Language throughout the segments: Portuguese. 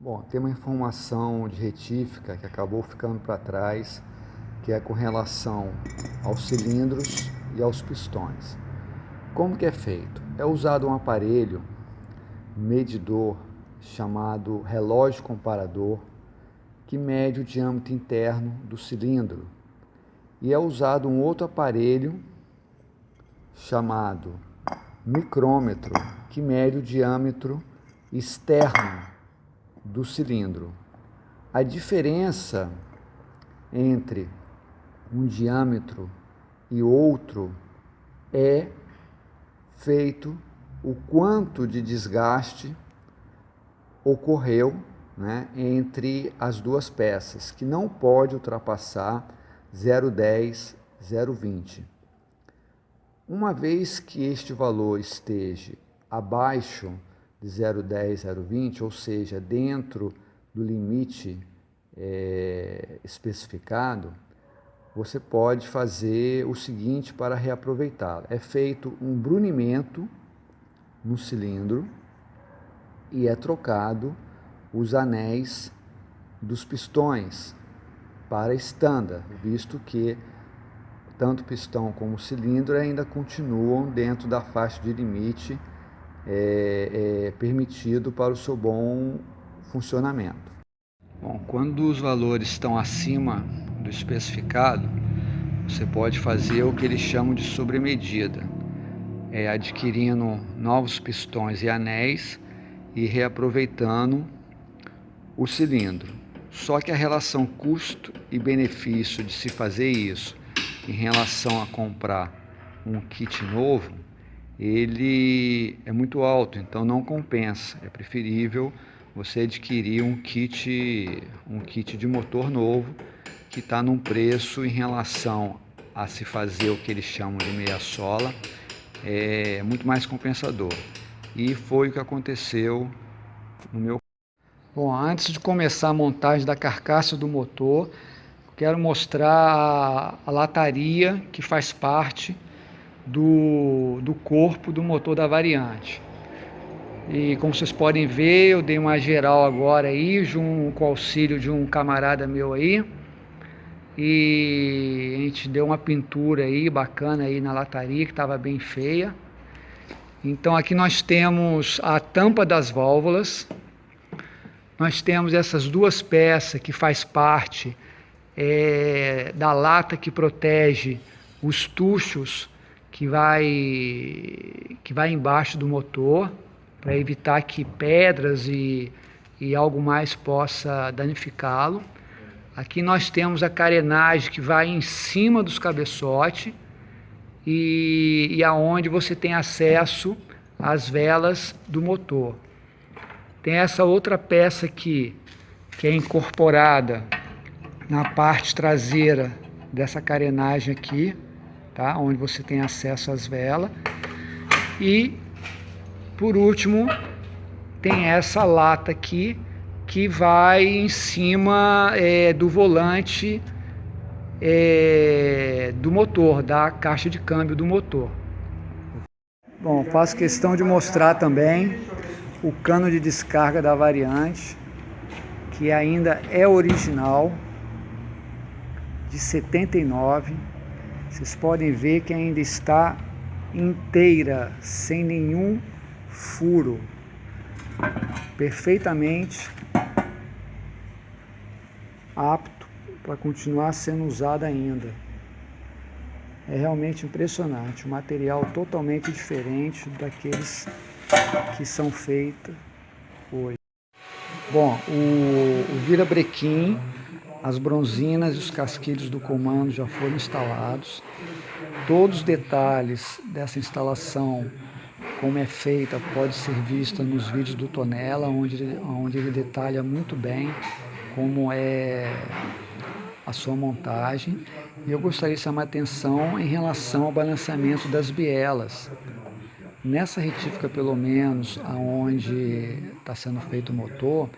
Bom, tem uma informação de retífica que acabou ficando para trás, que é com relação aos cilindros e aos pistões. Como que é feito? É usado um aparelho medidor chamado relógio comparador, que mede o diâmetro interno do cilindro. E é usado um outro aparelho chamado micrômetro, que mede o diâmetro externo do cilindro. A diferença entre um diâmetro e outro é feito o quanto de desgaste ocorreu, entre as duas peças, que não pode ultrapassar 0,10, 0,20. Uma vez que este valor esteja abaixo de 0,10, 0,20, ou seja, dentro do limite especificado, você pode fazer o seguinte para reaproveitá-lo. É feito um brunimento no cilindro e é trocado os anéis dos pistões para standard, visto que tanto o pistão como o cilindro ainda continuam dentro da faixa de limite permitido para o seu bom funcionamento. Bom, quando os valores estão acima do especificado, você pode fazer o que eles chamam de sobremedida, adquirindo novos pistões e anéis e reaproveitando o cilindro. Só que a relação custo e benefício de se fazer isso em relação a comprar um kit novo, ele é muito alto, então não compensa. É preferível você adquirir um kit de motor novo, que está num preço em relação a se fazer o que eles chamam de meia sola, é muito mais compensador. E foi o que aconteceu no meu. Bom, antes de começar a montagem da carcaça do motor, quero mostrar a lataria que faz parte do corpo do motor da variante. E como vocês podem ver, eu dei uma geral agora aí, com o auxílio de um camarada meu aí. E a gente deu uma pintura aí bacana aí na lataria, que estava bem feia. Então aqui nós temos a tampa das válvulas. Nós temos essas duas peças que faz parte da lata que protege os tuchos que vai embaixo do motor, para evitar que pedras e algo mais possa danificá-lo. Aqui nós temos a carenagem que vai em cima dos cabeçotes e aonde você tem acesso às velas do motor. Tem essa outra peça aqui, que é incorporada na parte traseira dessa carenagem aqui, tá? Onde você tem acesso às velas. E, por último, tem essa lata aqui, que vai em cima do volante do motor, da caixa de câmbio do motor. Bom, faço questão de mostrar também o cano de descarga da variante, que ainda é original, de 79. Vocês podem ver que ainda está inteira, sem nenhum furo, perfeitamente apto para continuar sendo usada ainda. É realmente impressionante, um material totalmente diferente daqueles que são feitos hoje. Bom, o virabrequim, as bronzinas e os casquilhos do comando já foram instalados. Todos os detalhes dessa instalação, como é feita, pode ser vista nos vídeos do Tonela, onde ele detalha muito bem como é a sua montagem. E eu gostaria de chamar a atenção em relação ao balanceamento das bielas. Nessa retífica, pelo menos, aonde está sendo feito o motor,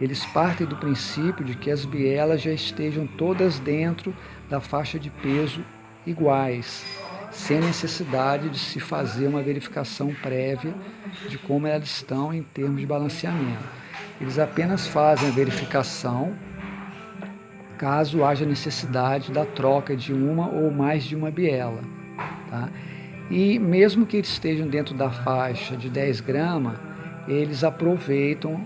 eles partem do princípio de que as bielas já estejam todas dentro da faixa de peso iguais, sem necessidade de se fazer uma verificação prévia de como elas estão em termos de balanceamento. eles apenas fazem a verificação caso haja necessidade da troca de uma ou mais de uma biela, tá? E mesmo que eles estejam dentro da faixa de 10 gramas, eles aproveitam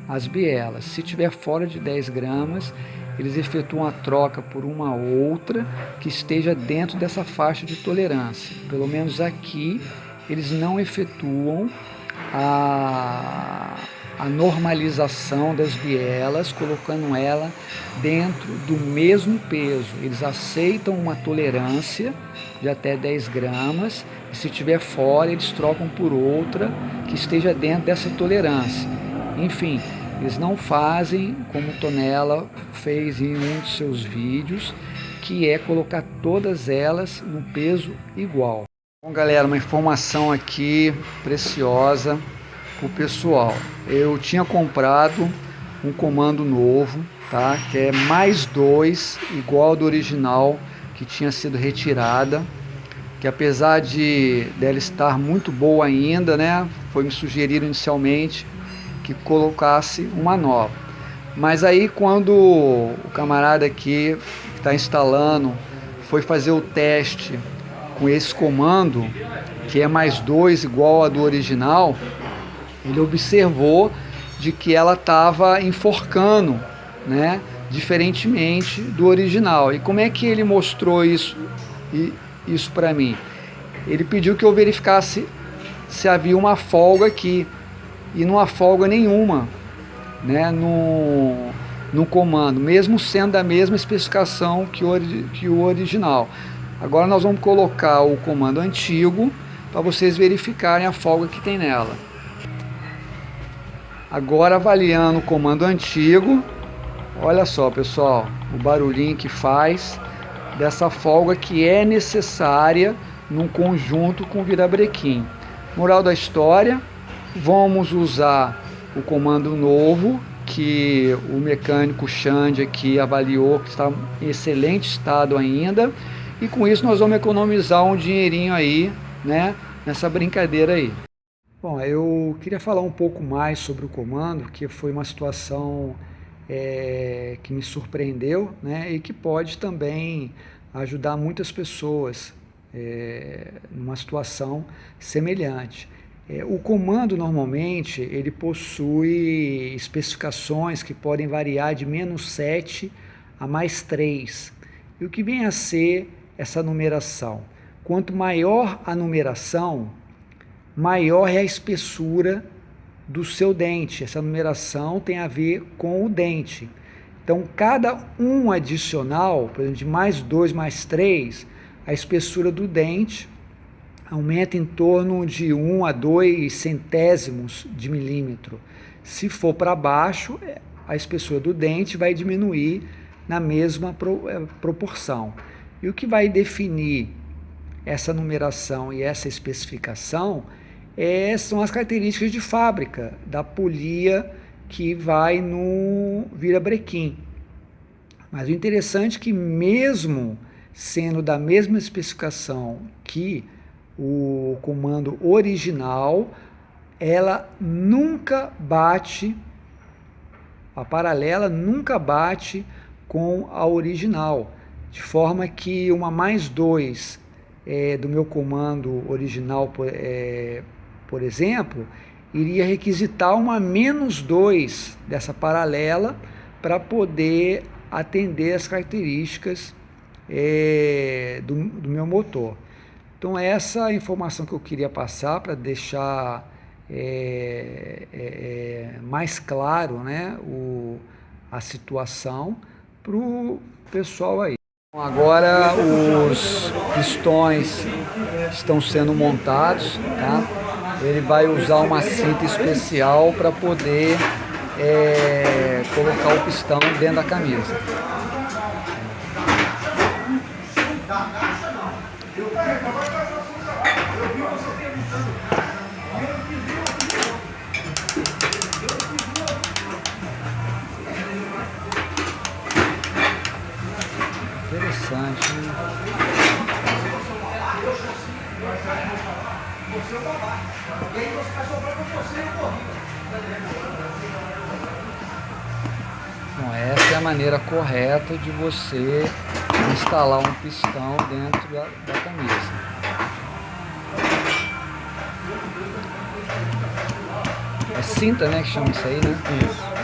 as bielas. Se estiver fora de 10 gramas, eles efetuam a troca por uma outra que esteja dentro dessa faixa de tolerância. Pelo menos aqui, eles não efetuam a normalização das bielas, colocando ela dentro do mesmo peso. Eles aceitam uma tolerância de até 10 gramas, e se estiver fora, eles trocam por outra que esteja dentro dessa tolerância. Enfim, eles não fazem como Tonella fez em um de seus vídeos, que é colocar todas elas no peso igual. Bom, galera, uma informação aqui preciosa para o pessoal. Eu tinha comprado um comando novo, tá? Que é mais 2, igual ao do original, que tinha sido retirada, que apesar de dela estar muito boa ainda, né? Foi me sugerido inicialmente que colocasse uma nova. Mas aí quando o camarada aqui que está instalando foi fazer o teste com esse comando, que é mais 2 igual a do original, ele observou de que ela estava enforcando, né, diferentemente do original. E como é que ele mostrou isso para mim? Ele pediu que eu verificasse se havia uma folga aqui, e não há folga nenhuma, né, no comando, mesmo sendo da mesma especificação que o original. Agora nós vamos colocar o comando antigo para vocês verificarem a folga que tem nela. Agora, avaliando o comando antigo, olha só, pessoal, o barulhinho que faz dessa folga que é necessária num conjunto com virabrequim. Moral da história: vamos usar o comando novo que o mecânico Xande aqui avaliou que está em excelente estado ainda, e com isso nós vamos economizar um dinheirinho aí, né, nessa brincadeira aí. Bom, eu queria falar um pouco mais sobre o comando, que foi uma situação que me surpreendeu, né, e que pode também ajudar muitas pessoas numa situação semelhante. O comando normalmente ele possui especificações que podem variar de -7 a +3. E o que vem a ser essa numeração? Quanto maior a numeração, maior é a espessura do seu dente. Essa numeração tem a ver com o dente. Então, cada um adicional, por exemplo, de +2, +3, a espessura do dente aumenta em torno de 1 a 2 centésimos de milímetro. Se for para baixo, a espessura do dente vai diminuir na mesma proporção. E o que vai definir essa numeração e essa especificação são as características de fábrica da polia que vai no virabrequim. Mas o interessante é que, mesmo sendo da mesma especificação que o comando original, ela nunca bate, a paralela nunca bate com a original, de forma que uma +2 do meu comando original, por exemplo, iria requisitar uma -2 dessa paralela para poder atender as características do meu motor. Então, essa é a informação que eu queria passar para deixar mais claro, né, a situação para o pessoal aí. Agora os pistões estão sendo montados, tá? Ele vai usar uma cinta especial para poder colocar o pistão dentro da camisa. Interessante, né? E aí você vai sobrar com você e eu corri. a maneira correta de você instalar um pistão dentro da camisa. É cinta, né, que chama isso aí, né? Isso.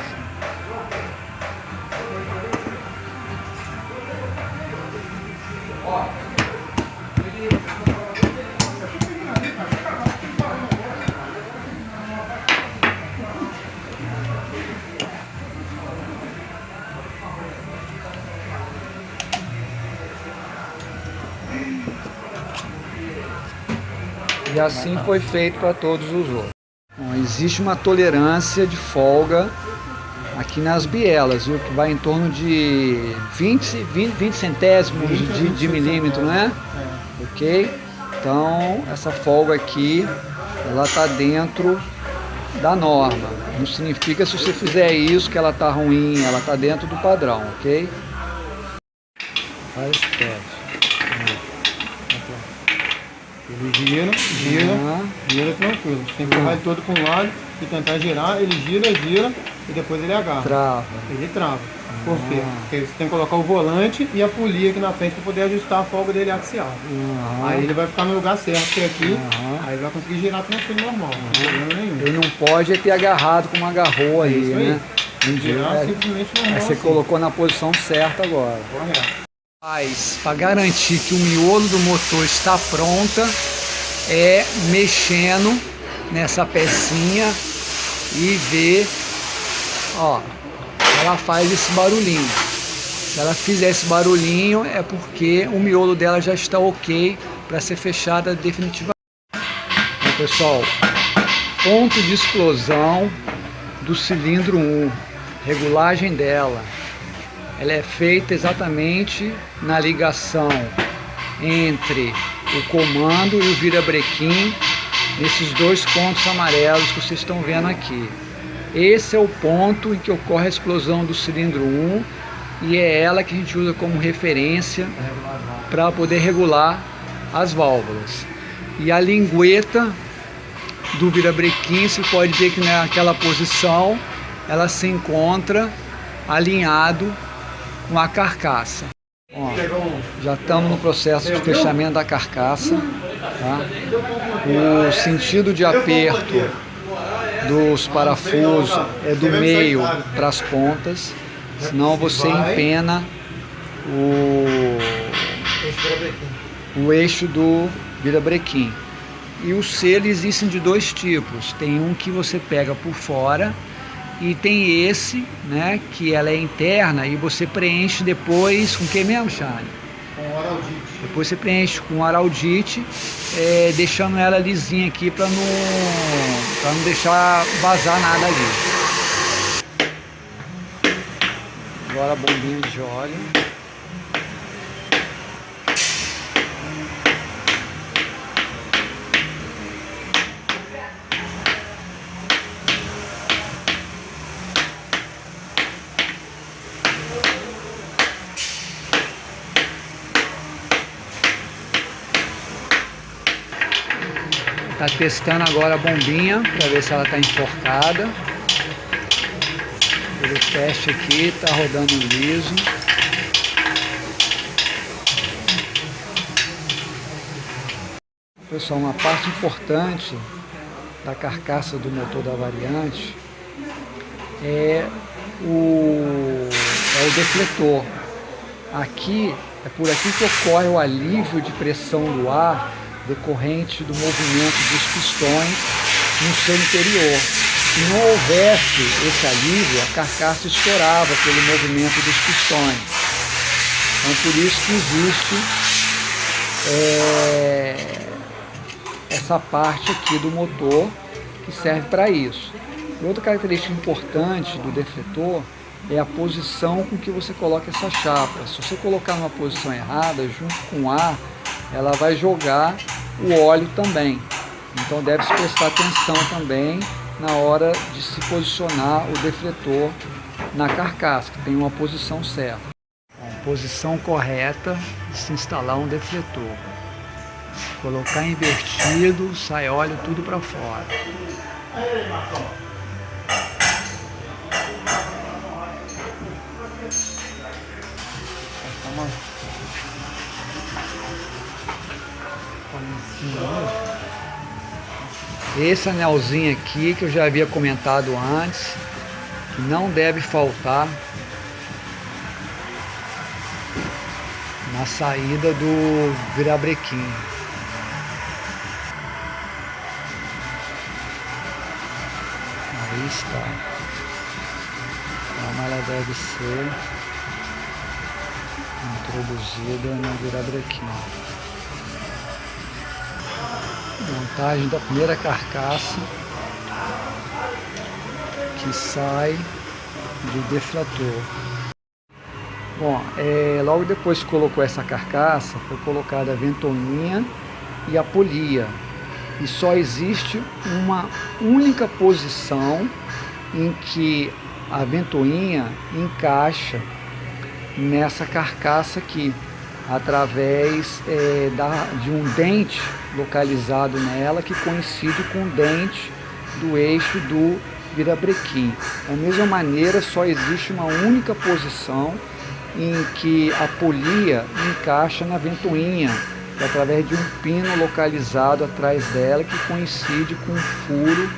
E assim foi feito para todos os outros. Bom, existe uma tolerância de folga aqui nas bielas, viu? Que vai em torno de 20 centésimos de milímetro, né? É. Ok? Então, essa folga aqui, ela está dentro da norma. Não significa se você fizer isso que ela está ruim, ela está dentro do padrão, ok? Faz esse teste. Ele gira tranquilo. Você tem que empurrar ele todo para um lado e tentar girar, ele gira e depois ele agarra. Trava. Ele trava. Por quê? Porque você tem que colocar o volante e a polia aqui na frente para poder ajustar a folga dele axial. Aí ele vai ficar no lugar certo, que é aqui, aí ele vai conseguir girar tranquilo normal, não tem problema nenhum. Ele não pode ter agarrado como agarrou aí, Isso aí. né? Girar simplesmente normal. Aí você assim. colocou na posição certa agora. Correto. Mas para garantir que o miolo do motor está pronta, é mexendo nessa pecinha e ver, ó, ela faz esse barulhinho. Se ela fizer esse barulhinho é porque o miolo dela já está ok para ser fechada definitivamente. Então, pessoal, ponto de explosão do cilindro 1, regulagem dela. Ela é feita exatamente na ligação entre o comando e o virabrequim, nesses dois pontos amarelos que vocês estão vendo aqui. Esse é o ponto em que ocorre a explosão do cilindro 1 e é ela que a gente usa como referência para poder regular as válvulas. E a lingueta do virabrequim, você pode ver que naquela posição ela se encontra alinhado com a carcaça. Ó, já estamos no processo de fechamento da carcaça, tá? O sentido de aperto dos parafusos é do meio para as pontas, senão você empena o eixo do virabrequim. E o selo existem de dois tipos, tem um que você pega por fora e tem esse, né, que ela é interna e você preenche depois com o que mesmo, Charlie? Com araldite. Depois você preenche com araldite, deixando ela lisinha aqui para não deixar vazar nada ali. Agora a bombinha de óleo. Está testando agora a bombinha para ver se ela está enforcada. Pelo teste aqui, está rodando liso. Pessoal, uma parte importante da carcaça do motor da variante é o defletor. Aqui, é por aqui que ocorre o alívio de pressão do ar decorrente do movimento dos pistões no seu interior. Se não houvesse esse alívio, a carcaça estourava pelo movimento dos pistões. Então, por isso que existe essa parte aqui do motor que serve para isso. E outra característica importante do defletor é a posição com que você coloca essa chapa. Se você colocar numa posição errada, junto com o ar, ela vai jogar o óleo também. Então deve-se prestar atenção também na hora de se posicionar o defletor na carcaça, que tem uma posição certa. A posição correta de se instalar um defletor. Colocar invertido, sai óleo tudo para fora. Esse anelzinho aqui que eu já havia comentado antes, que não deve faltar na saída do virabrequim. Aí está. Como ela deve ser introduzida no virabrequim. Montagem da primeira carcaça que sai do deflator. Bom, logo depois que colocou essa carcaça, foi colocada a ventoinha e a polia. E só existe uma única posição em que a ventoinha encaixa nessa carcaça aqui, através de um dente localizado nela que coincide com o dente do eixo do virabrequim. Da mesma maneira, só existe uma única posição em que a polia encaixa na ventoinha, através de um pino localizado atrás dela que coincide com um furo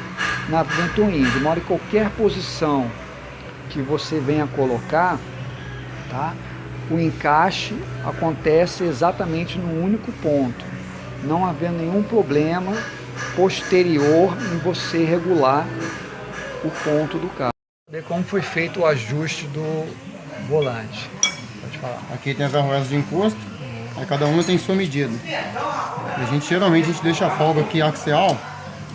na ventoinha. De modo que qualquer posição que você venha colocar, tá, o encaixe acontece exatamente no único ponto, não havendo nenhum problema posterior em você regular o ponto do carro. Ver como foi feito o ajuste do volante. Pode falar. Aqui tem as arruelas de encosto, aí cada uma tem sua medida. Geralmente a gente deixa a folga aqui axial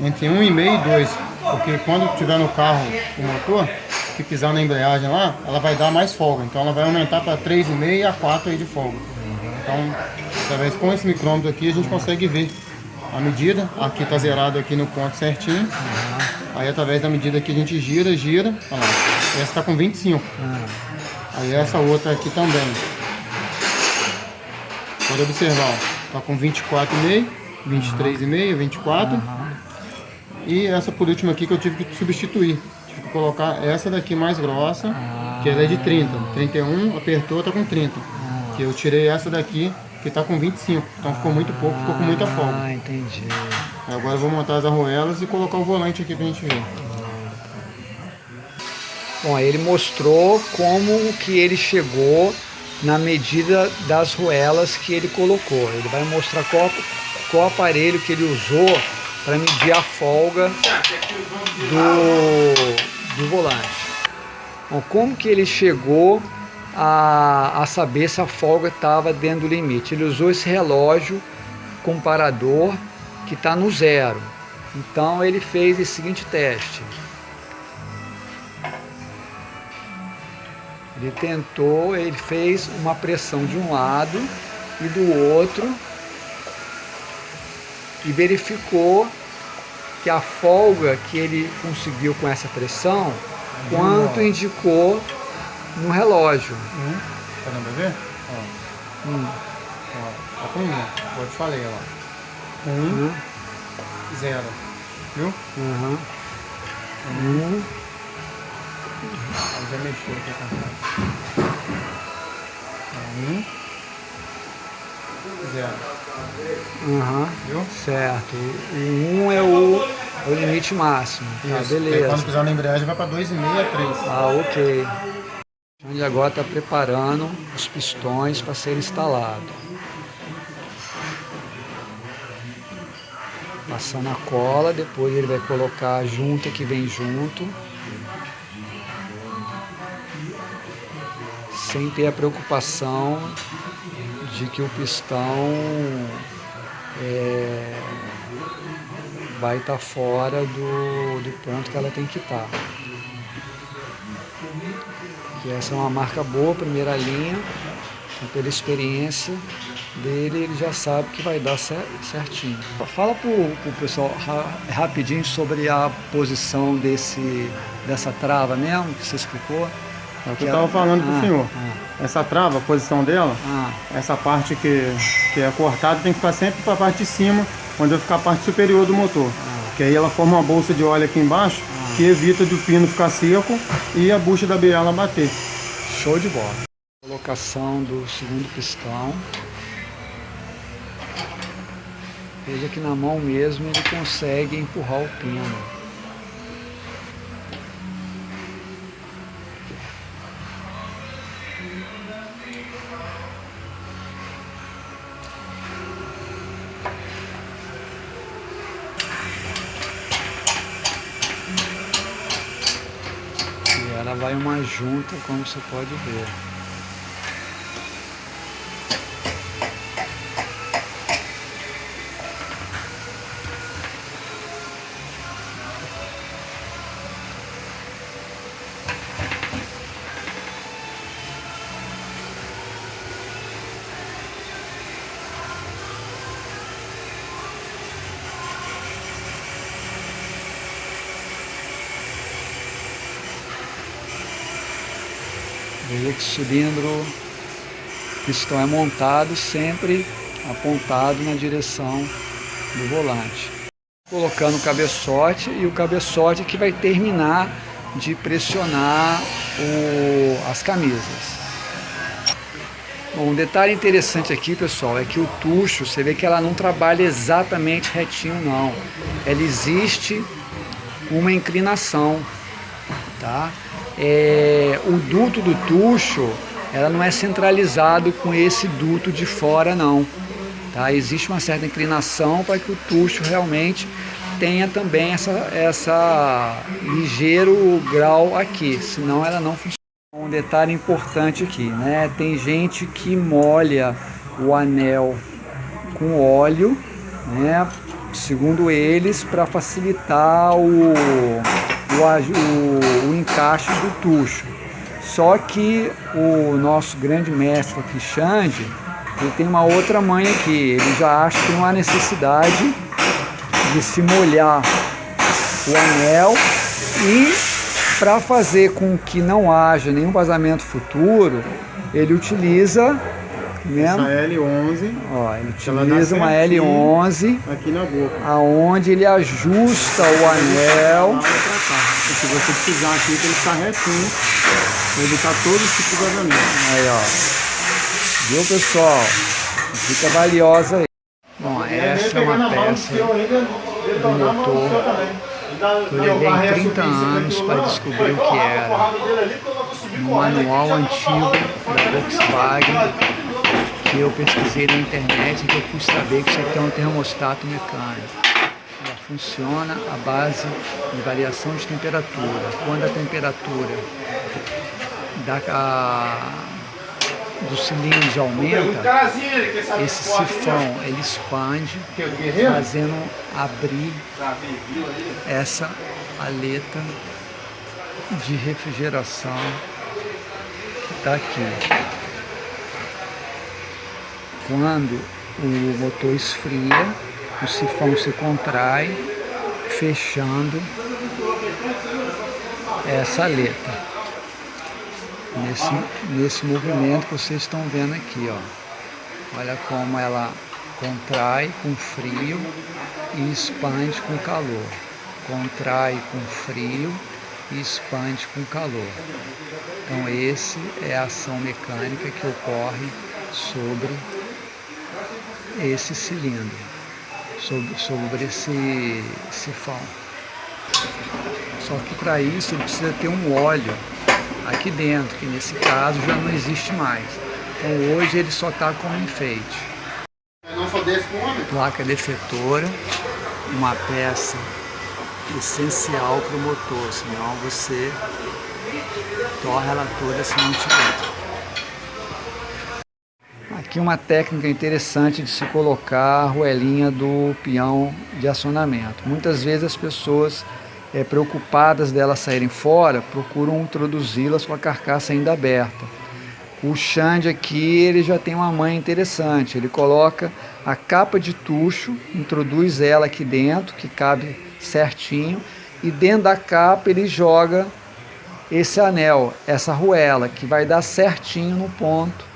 entre 1,5 e 2, porque quando tiver no carro o motor, que pisar na embreagem lá, ela vai dar mais folga, então ela vai aumentar para 3,5 a 4 aí de folga. Então, através com esse micrômetro aqui a gente consegue ver a medida. Aqui está zerado aqui no ponto certinho. Aí através da medida aqui a gente gira, olha lá, essa está com 25. Aí essa outra aqui também. Pode observar, está com 24,5, 23,5, 24. E essa por último aqui que eu tive que substituir. Tive que colocar essa daqui mais grossa, que ela é de 30. 31, apertou, está com 30. Que eu tirei essa daqui, que está com 25. Então ficou muito pouco, ficou com muita folga. Ah, entendi. Agora eu vou montar as arruelas e colocar o volante aqui pra gente ver. Bom, ele mostrou como que ele chegou na medida das arruelas que ele colocou. Ele vai mostrar qual aparelho que ele usou para medir a folga do volante. Bom, como que ele chegou a saber se a folga estava dentro do limite? Ele usou esse relógio comparador que está no zero. Então ele fez o seguinte teste. Ele fez uma pressão de um lado e do outro e verificou que a folga que ele conseguiu com essa pressão, quanto indicou no relógio. Tá dando pra ver? Ó, tá com 1, eu te falei, ó. 0. Viu? Aí já mexeu aqui com 0. Viu? Certo. O 1 é o limite máximo. Tá, beleza. Quando pisar na embreagem vai para 2,5 a 3. Ah, ok. Ele agora está preparando os pistões para ser instalado. Passando a cola, depois ele vai colocar a junta que vem junto, sem ter a preocupação de que o pistão vai estar fora do ponto que ela tem que estar. Que essa é uma marca boa, primeira linha, então, pela experiência dele, ele já sabe que vai dar certinho. Fala pro pessoal rapidinho sobre a posição dessa trava mesmo, que você explicou. Eu estava falando pro senhor, essa trava, a posição dela, essa parte que é cortada tem que ficar sempre para a parte de cima, onde vai ficar a parte superior do motor. Que aí ela forma uma bolsa de óleo aqui embaixo, que evita do pino ficar seco e a bucha da biela bater. Show de bola. Colocação do segundo pistão. Veja que na mão mesmo ele consegue empurrar o pino. E ela vai uma junta, como você pode ver. Veja que o cilindro, pistão é montado sempre apontado na direção do volante. Colocando o cabeçote, e o cabeçote que vai terminar de pressionar as camisas. Bom, um detalhe interessante aqui, pessoal, é que o tucho, você vê que ela não trabalha exatamente retinho, não. Ela existe uma inclinação, tá? O duto do tucho, ela não é centralizado com esse duto de fora, não. Tá? Existe uma certa inclinação para que o tucho realmente tenha também essa ligeiro grau aqui, senão ela não funciona. Um detalhe importante aqui, né? Tem gente que molha o anel com óleo, né? Segundo eles, para facilitar o encaixe do tucho. Só que o nosso grande mestre aqui, Xande, ele tem uma outra manha aqui. Ele já acha que não há necessidade de se molhar o anel, e para fazer com que não haja nenhum vazamento futuro, ele utiliza mesmo, essa L11, ó, ele utiliza uma L11 aqui na boca, aonde ele ajusta o anel. Se você precisar aqui, para ele ficar retinho, para evitar todo tipo de vazamento. Aí, ó, viu, pessoal? Dica valiosa aí. Bom, essa é uma peça do motor que eu levei 30 anos para descobrir o que era. No manual antigo da Volkswagen, que eu pesquisei na internet, e que eu fui saber que isso aqui é um termostato mecânico. Ela funciona à base de variação de temperatura. Quando a temperatura dos cilindros aumenta, esse sifão ele expande, fazendo abrir essa aleta de refrigeração que está aqui. Quando o motor esfria, o sifão se contrai, fechando essa aleta. Nesse movimento que vocês estão vendo aqui, ó. Olha como ela contrai com frio e expande com calor. Contrai com frio e expande com calor. Então esse é a ação mecânica que ocorre sobre esse cilindro, sobre esse sifão. Só que para isso ele precisa ter um óleo aqui dentro, que nesse caso já não existe mais. Então hoje ele só está como enfeite. Placa defletora, uma peça essencial para o motor, senão você torra ela toda se não tiver. Aqui uma técnica interessante de se colocar a arruelinha do peão de acionamento. Muitas vezes as pessoas, preocupadas delas saírem fora, procuram introduzi-las com a carcaça ainda aberta. O Xande aqui, ele já tem uma manha interessante. Ele coloca a capa de tucho, introduz ela aqui dentro, que cabe certinho, e dentro da capa ele joga esse anel, essa arruela, que vai dar certinho no ponto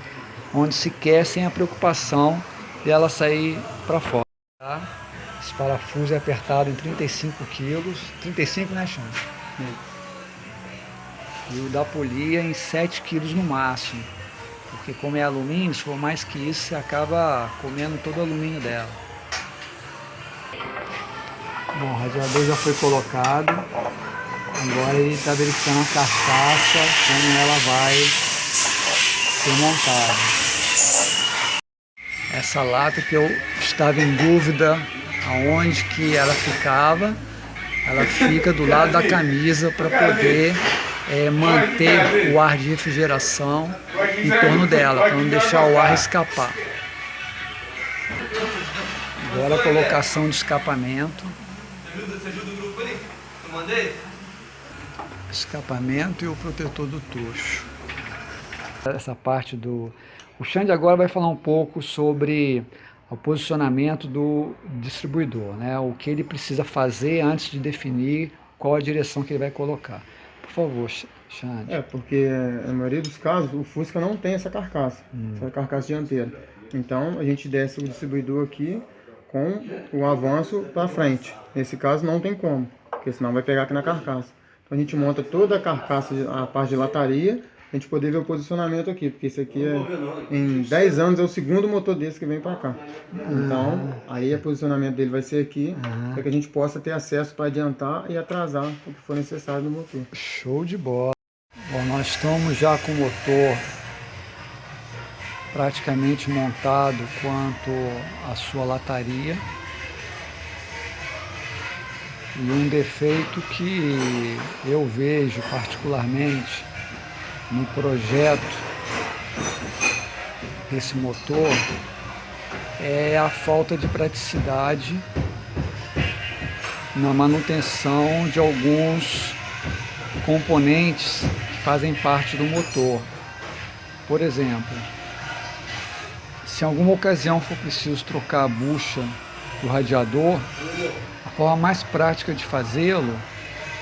onde se quer, sem a preocupação de ela sair para fora. Tá? Esse parafuso é apertado em 35 quilos, 35, né, Xande? E o da polia em 7 quilos no máximo, porque como é alumínio, se for mais que isso, você acaba comendo todo o alumínio dela. Bom, o radiador já foi colocado. Agora ele está verificando a carcaça, como ela vai ser montada. Essa lata que eu estava em dúvida aonde que ela fica do lado da camisa para poder manter o ar de refrigeração em torno dela, para não deixar o ar escapar. Agora a colocação de escapamento. Escapamento e o protetor do tucho. Essa parte do... O Xande agora vai falar um pouco sobre o posicionamento do distribuidor, né? O que ele precisa fazer antes de definir qual a direção que ele vai colocar. Por favor, Xande. Porque na maioria dos casos o Fusca não tem essa carcaça, essa carcaça dianteira. Então a gente desce o distribuidor aqui com o avanço para frente. Nesse caso não tem como, porque senão vai pegar aqui na carcaça. Então a gente monta toda a carcaça, a parte de lataria, a gente poder ver o posicionamento aqui, porque esse aqui em 10 anos é o segundo motor desse que vem para cá. Então aí o posicionamento dele vai ser aqui, para que a gente possa ter acesso para adiantar e atrasar o que for necessário no motor. Show de bola! Bom, nós estamos já com o motor praticamente montado quanto à sua lataria. E um defeito que eu vejo particularmente no projeto desse motor é a falta de praticidade na manutenção de alguns componentes que fazem parte do motor. Por exemplo, se em alguma ocasião for preciso trocar a bucha do radiador, a forma mais prática de fazê-lo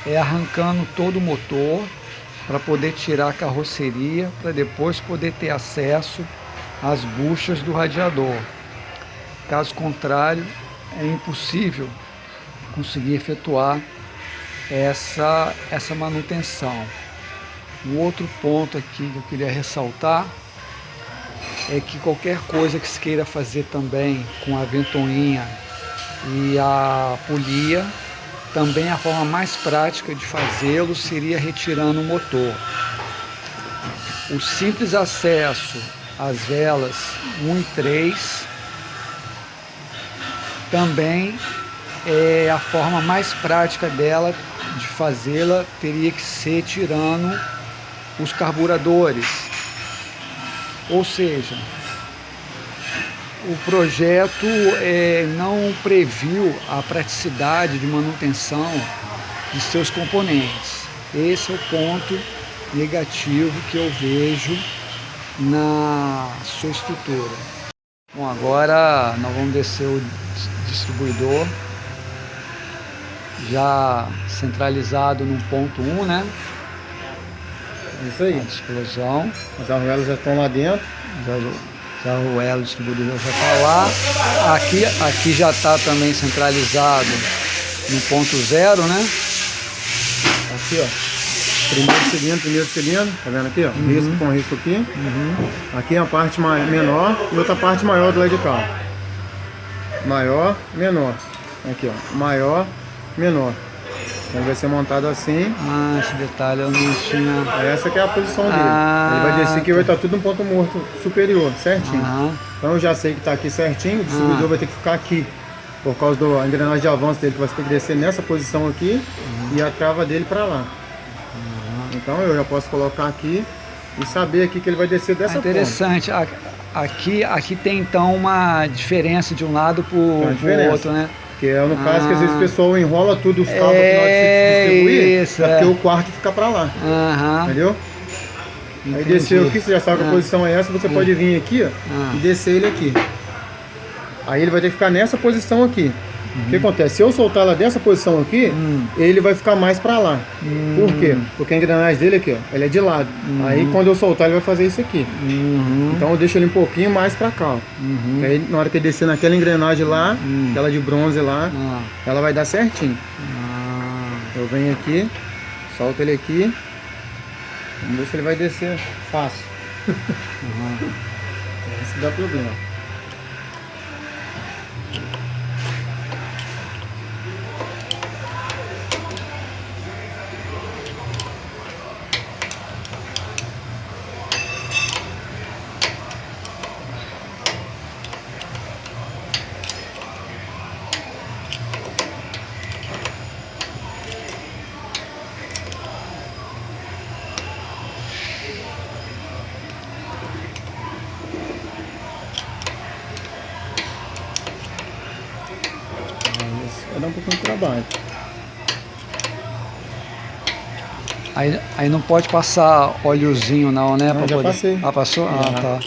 é arrancando todo o motor para poder tirar a carroceria, para depois poder ter acesso às buchas do radiador. Caso contrário, é impossível conseguir efetuar essa manutenção. Um outro ponto aqui que eu queria ressaltar é que qualquer coisa que se queira fazer também com a ventoinha e a polia, também a forma mais prática de fazê-lo seria retirando o motor. O simples acesso às velas 1 e 3 também é a forma mais prática dela de fazê-la, teria que ser tirando os carburadores. Ou seja, o projeto não previu a praticidade de manutenção de seus componentes. Esse é o ponto negativo que eu vejo na sua estrutura. Bom, agora nós vamos descer o distribuidor já centralizado no ponto 1, né? Isso aí. A explosão. As arruelas já estão lá dentro. Já o elo distribuidor já está lá. Aqui já está também centralizado no ponto 0, né? Aqui, ó. Primeiro cilindro, tá vendo aqui, ó? Risco com risco aqui. Aqui é a parte menor e outra parte maior do lado de cá. Maior, menor. Aqui, ó. Maior, menor. Então vai ser montado assim. Esse detalhe eu não tinha. Essa que é a posição dele. Ele vai descer aqui e vai estar tudo no ponto morto superior, certinho. Então eu já sei que está aqui certinho. O distribuidor vai ter que ficar aqui por causa da engrenagem de avanço dele, que vai ter que descer nessa posição aqui e a trava dele para lá. Então eu já posso colocar aqui e saber aqui que ele vai descer dessa forma. Interessante. Aqui tem então uma diferença de um lado para o outro, né? Que é no caso que às vezes o pessoal enrola tudo os cabos aqui na hora de se distribuir, isso, porque o quarto fica para lá. Entendeu? Entendi. Aí desceu aqui, você já sabe que a posição é essa, você pode vir aqui, ó, e descer ele aqui. Aí ele vai ter que ficar nessa posição aqui. O que acontece? Se eu soltar ela dessa posição aqui, ele vai ficar mais pra lá. Por quê? Porque a engrenagem dele aqui, ó, ele é de lado. Aí quando eu soltar ele vai fazer isso aqui. Então eu deixo ele um pouquinho mais pra cá, ó. Aí na hora que ele descer naquela engrenagem lá, aquela de bronze lá, ela vai dar certinho. Eu venho aqui, solto ele aqui. Vamos ver se ele vai descer fácil. Esse dá problema. pouquinho de trabalho. Aí não pode passar óleozinho não, né? Não, já poder... passei. Ah, passou? Já. Ah, tá.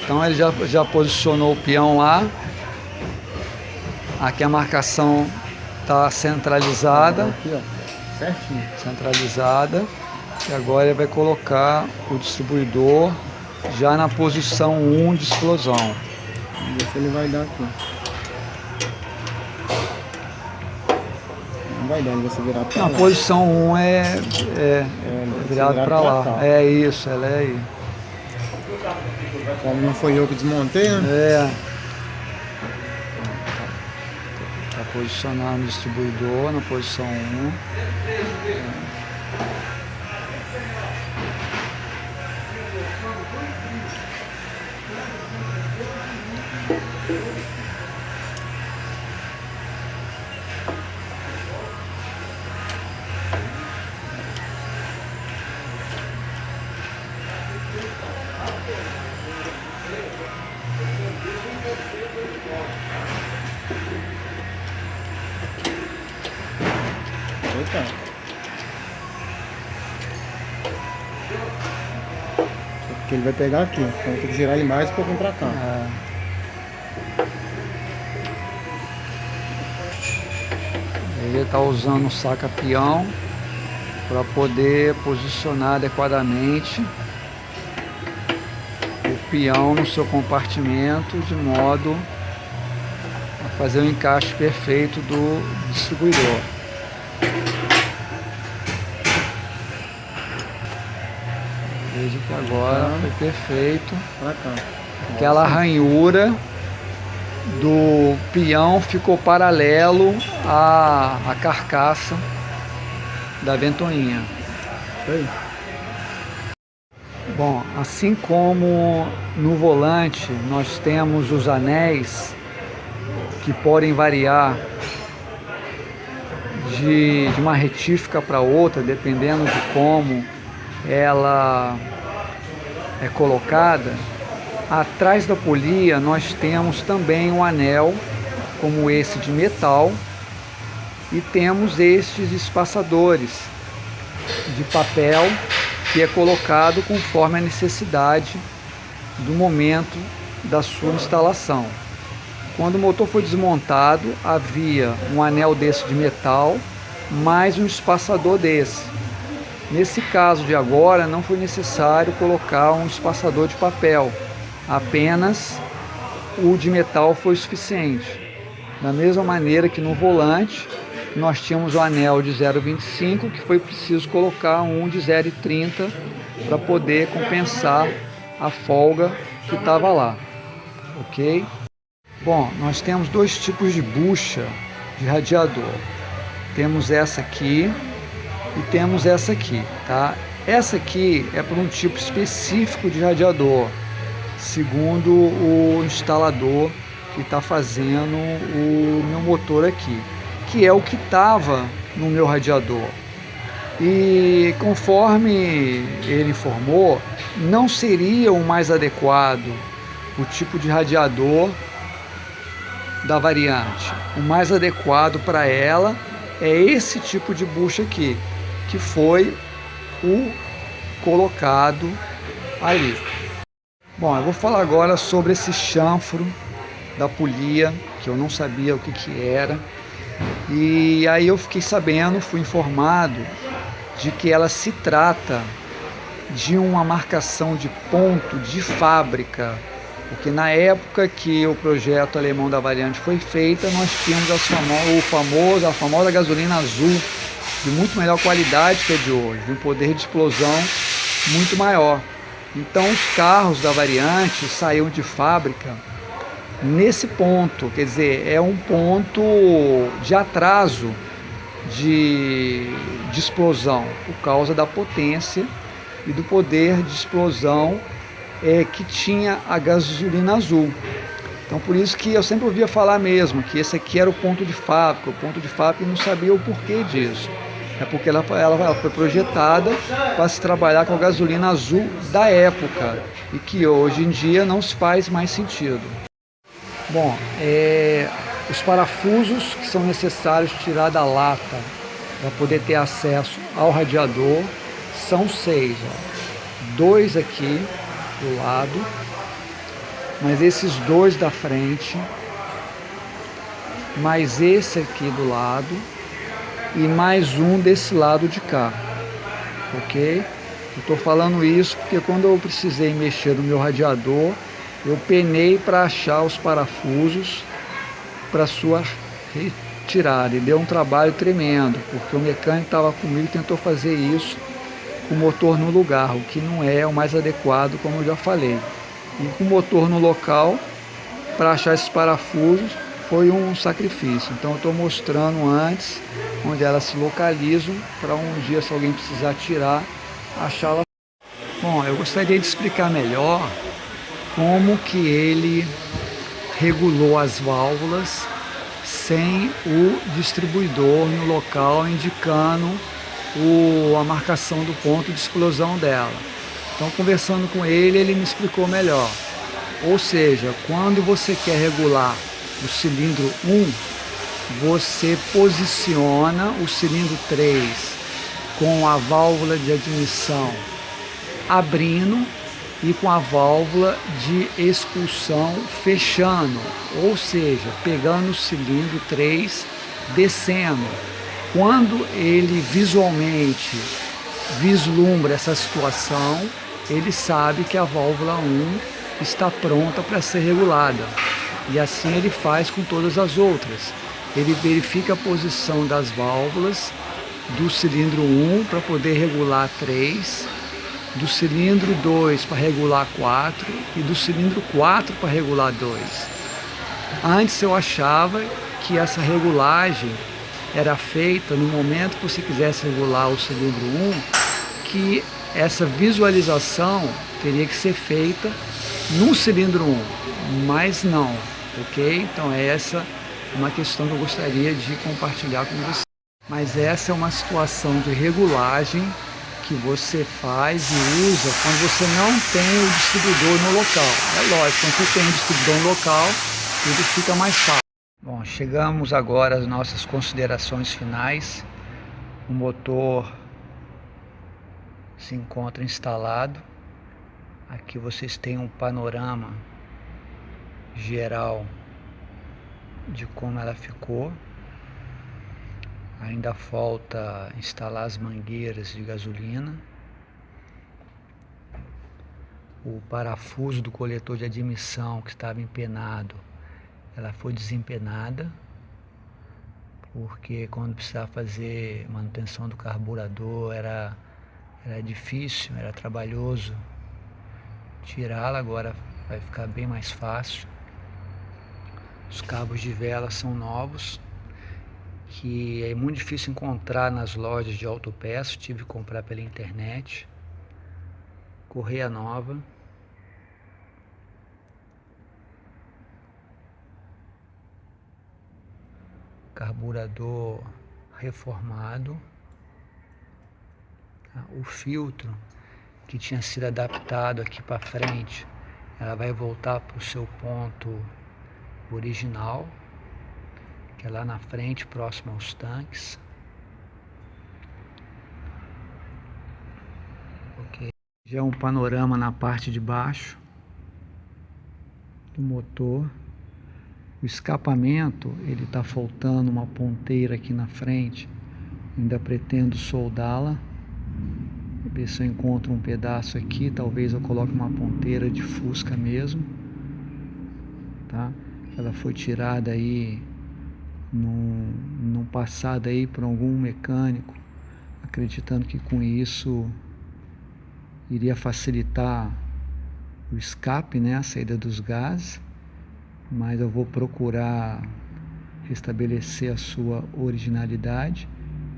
Então ele já posicionou o peão lá. Aqui a marcação está centralizada. Aqui, ó, certinho. Centralizada. E agora ele vai colocar o distribuidor já na posição 1 de explosão. Vamos ver se ele vai dar aqui. Não vai dar, ele vai se virar pra lá. Na posição 1 é virado para lá. cá. É isso, ela é aí. Como não foi eu que desmontei, né? É. Tá posicionando o distribuidor na posição 1. Eita. Porque ele vai pegar aqui, então tem que girar ele mais um pouquinho pra cá. Ele está usando o saca-peão para poder posicionar adequadamente o peão no seu compartimento de modo a fazer o encaixe perfeito do distribuidor. Veja que agora foi perfeito. Pra cá. Aquela ranhura do peão ficou paralelo à carcaça da ventoinha. Isso aí. Bom, assim como no volante nós temos os anéis que podem variar de uma retífica para outra, dependendo de como ela é colocada, atrás da polia nós temos também um anel como esse de metal e temos estes espaçadores de papel que é colocado conforme a necessidade do momento da sua instalação. Quando o motor foi desmontado, havia um anel desse de metal mais um espaçador desse. Nesse caso de agora não foi necessário colocar um espaçador de papel, apenas o de metal foi suficiente. Da mesma maneira que no volante nós tínhamos o anel de 0,25 que foi preciso colocar um de 0,30 para poder compensar a folga que estava lá, ok? Bom, nós temos dois tipos de bucha de radiador. Temos essa aqui e temos essa aqui, tá? Essa aqui é para um tipo específico de radiador, segundo o instalador que está fazendo o meu motor aqui, que é o que estava no meu radiador. E conforme ele informou, não seria o mais adequado o tipo de radiador da variante. O mais adequado para ela é esse tipo de bucha aqui, que foi o colocado ali. Bom, eu vou falar agora sobre esse chanfro da polia, que eu não sabia o que era. E aí eu fiquei sabendo, fui informado de que ela se trata de uma marcação de ponto de fábrica, porque na época que o projeto alemão da variante foi feita, nós tínhamos a famosa gasolina azul, de muito melhor qualidade que a de hoje, de um poder de explosão muito maior. Então os carros da variante saíram de fábrica nesse ponto, quer dizer, é um ponto de atraso de explosão, por causa da potência e do poder de explosão que tinha a gasolina azul. Então por isso que eu sempre ouvia falar mesmo que esse aqui era o ponto de fábrica, e não sabia o porquê disso. É porque ela foi projetada para se trabalhar com a gasolina azul da época e que hoje em dia não se faz mais sentido. Bom, os parafusos que são necessários tirar da lata para poder ter acesso ao radiador são 6, ó. 2 aqui do lado, mas esses 2 da frente, mais esse aqui do lado e mais um desse lado de cá, ok? Eu estou falando isso porque quando eu precisei mexer no meu radiador, eu penei para achar os parafusos para sua retirada e deu um trabalho tremendo, porque o mecânico estava comigo e tentou fazer isso com o motor no lugar, o que não é o mais adequado, como eu já falei. E com o motor no local, para achar esses parafusos, foi um sacrifício. Então eu estou mostrando antes onde elas se localizam, para um dia, se alguém precisar tirar, achá-la. Bom, eu gostaria de explicar melhor como que ele regulou as válvulas sem o distribuidor no local indicando a marcação do ponto de explosão dela. Então, conversando com ele, ele me explicou melhor. Ou seja, quando você quer regular o cilindro 1, você posiciona o cilindro 3 com a válvula de admissão abrindo e com a válvula de expulsão fechando, ou seja, pegando o cilindro 3, descendo. Quando ele visualmente vislumbra essa situação, ele sabe que a válvula 1 está pronta para ser regulada. E assim ele faz com todas as outras. Ele verifica a posição das válvulas do cilindro 1 para poder regular 3, do cilindro 2 para regular 4 e do cilindro 4 para regular 2. Antes eu achava que essa regulagem era feita no momento que você quisesse regular o cilindro 1, que essa visualização teria que ser feita no cilindro 1, mas não, ok? Então essa é uma questão que eu gostaria de compartilhar com você. Mas essa é uma situação de regulagem que você faz e usa quando você não tem o distribuidor no local. É lógico, quando você tem o distribuidor no local, tudo fica mais fácil. Bom, chegamos agora às nossas considerações finais. O motor se encontra instalado. Aqui vocês têm um panorama geral de como ela ficou. Ainda falta instalar as mangueiras de gasolina. O parafuso do coletor de admissão que estava empenado, ela foi desempenada, porque quando precisava fazer manutenção do carburador era difícil, era trabalhoso tirá-la. Agora vai ficar bem mais fácil. Os cabos de vela são novos, que é muito difícil encontrar nas lojas de autopeças, tive que comprar pela internet. Correia nova. Carburador reformado. O filtro que tinha sido adaptado aqui para frente, ela vai voltar para o seu ponto original, que é lá na frente, próximo aos tanques. Ok. Já um panorama na parte de baixo do motor. O escapamento, ele está faltando uma ponteira aqui na frente. Ainda pretendo soldá-la. Ver se eu encontro um pedaço aqui. Talvez eu coloque uma ponteira de fusca mesmo, tá? Ela foi tirada aí num passado aí por algum mecânico, acreditando que com isso iria facilitar o escape, né, a saída dos gases, mas eu vou procurar restabelecer a sua originalidade,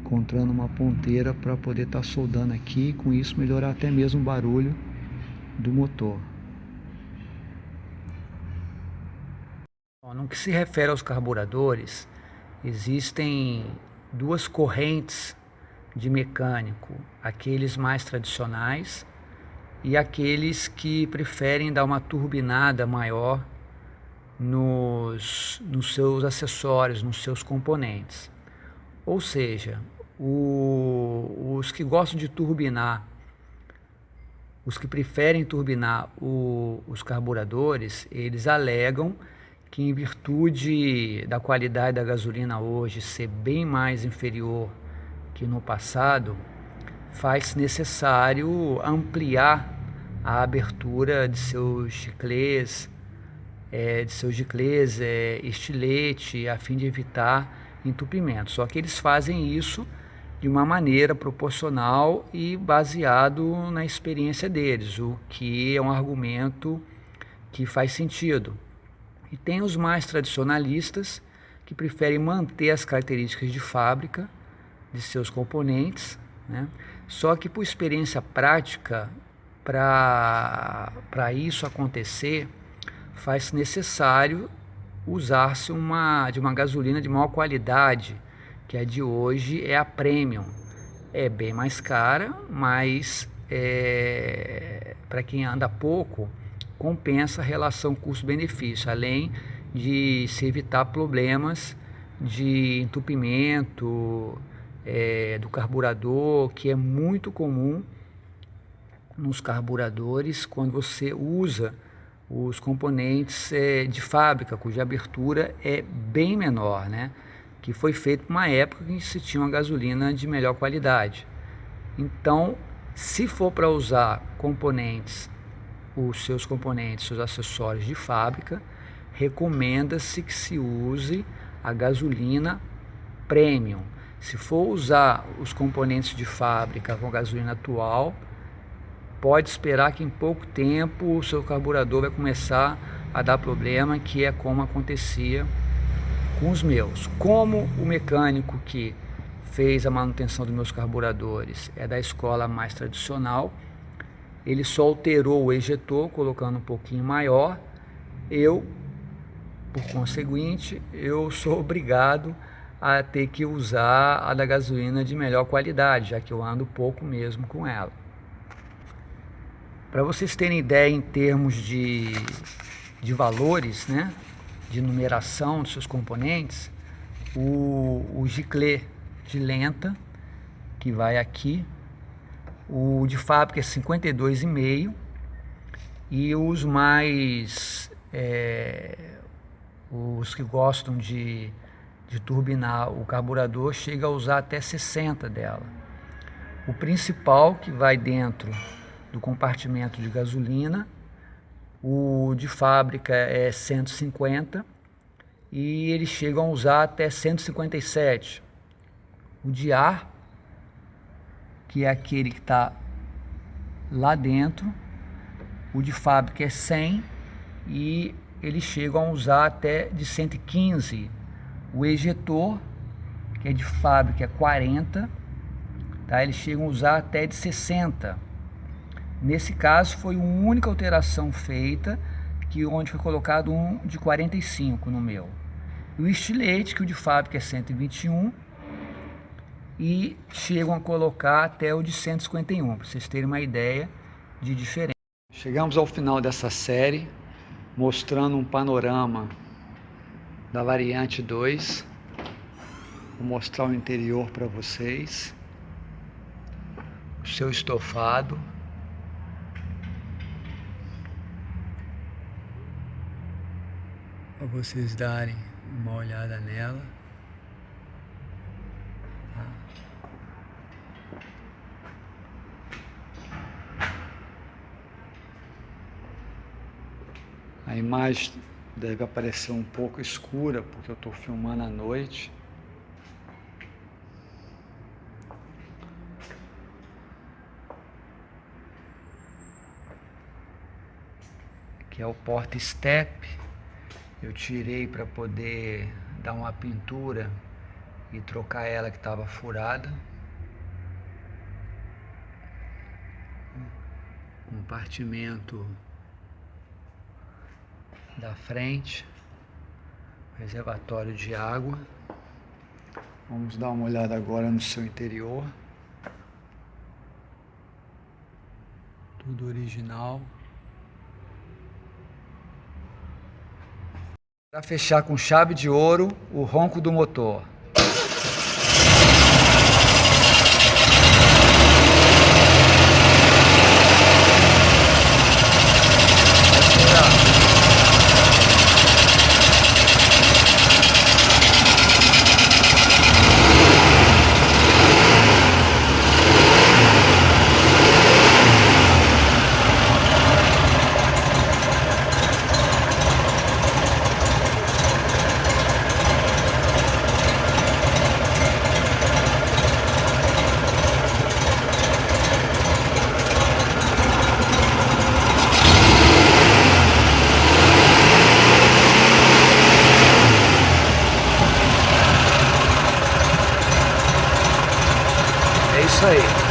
encontrando uma ponteira para poder estar soldando aqui e com isso melhorar até mesmo o barulho do motor. Bom, no que se refere aos carburadores, existem duas correntes de mecânico, aqueles mais tradicionais e aqueles que preferem dar uma turbinada maior nos seus acessórios, nos seus componentes. Ou seja, os que gostam de turbinar, os que preferem turbinar os carburadores, eles alegam que, em virtude da qualidade da gasolina hoje ser bem mais inferior que no passado, faz necessário ampliar a abertura de seus giclês, estilete, a fim de evitar entupimento. Só que eles fazem isso de uma maneira proporcional e baseado na experiência deles, o que é um argumento que faz sentido. E tem os mais tradicionalistas, que preferem manter as características de fábrica de seus componentes, né? Só que, por experiência prática, para isso acontecer, faz necessário usar-se de uma gasolina de maior qualidade, que a de hoje é a Premium. É bem mais cara, mas para quem anda pouco, compensa a relação custo-benefício, além de se evitar problemas de entupimento do carburador, que é muito comum nos carburadores quando você usa os componentes de fábrica, cuja abertura é bem menor, né? Que foi feito uma época em que se tinha uma gasolina de melhor qualidade. Então, se for para usar seus acessórios de fábrica, recomenda-se que se use a gasolina Premium. Se for usar os componentes de fábrica com a gasolina atual, pode esperar que em pouco tempo o seu carburador vai começar a dar problema, que é como acontecia com os meus. Como o mecânico que fez a manutenção dos meus carburadores é da escola mais tradicional, ele só alterou o ejetor, colocando um pouquinho maior. Por conseguinte, eu sou obrigado a ter que usar a da gasolina de melhor qualidade, já que eu ando pouco mesmo com ela. Para vocês terem ideia em termos de valores, né, de numeração dos seus componentes, o giclê de lenta, que vai aqui, o de fábrica é 52,5, e os os que gostam de turbinar o carburador chega a usar até 60 dela. O principal, que vai dentro do compartimento de gasolina, o de fábrica é 150 e eles chegam a usar até 157. O de ar, que é aquele que está lá dentro, o de fábrica é 100 e eles chegam a usar até de 115. O ejetor, que é de fábrica, é 40, tá? Eles chegam a usar até de 60. Nesse caso foi a única alteração feita, onde foi colocado um de 45 no meu. E o estilete, que o de fábrica é 121, e chegam a colocar até o de 151, para vocês terem uma ideia de diferença. Chegamos ao final dessa série, mostrando um panorama da variante 2. Vou mostrar o interior para vocês, o seu estofado, para vocês darem uma olhada nela. A imagem deve aparecer um pouco escura, porque eu estou filmando à noite. Aqui é o porta-step. Eu tirei para poder dar uma pintura e trocar ela que estava furada. Compartimento da frente, reservatório de água. Vamos dar uma olhada agora no seu interior. Tudo original. Para fechar com chave de ouro o ronco do motor. É isso aí.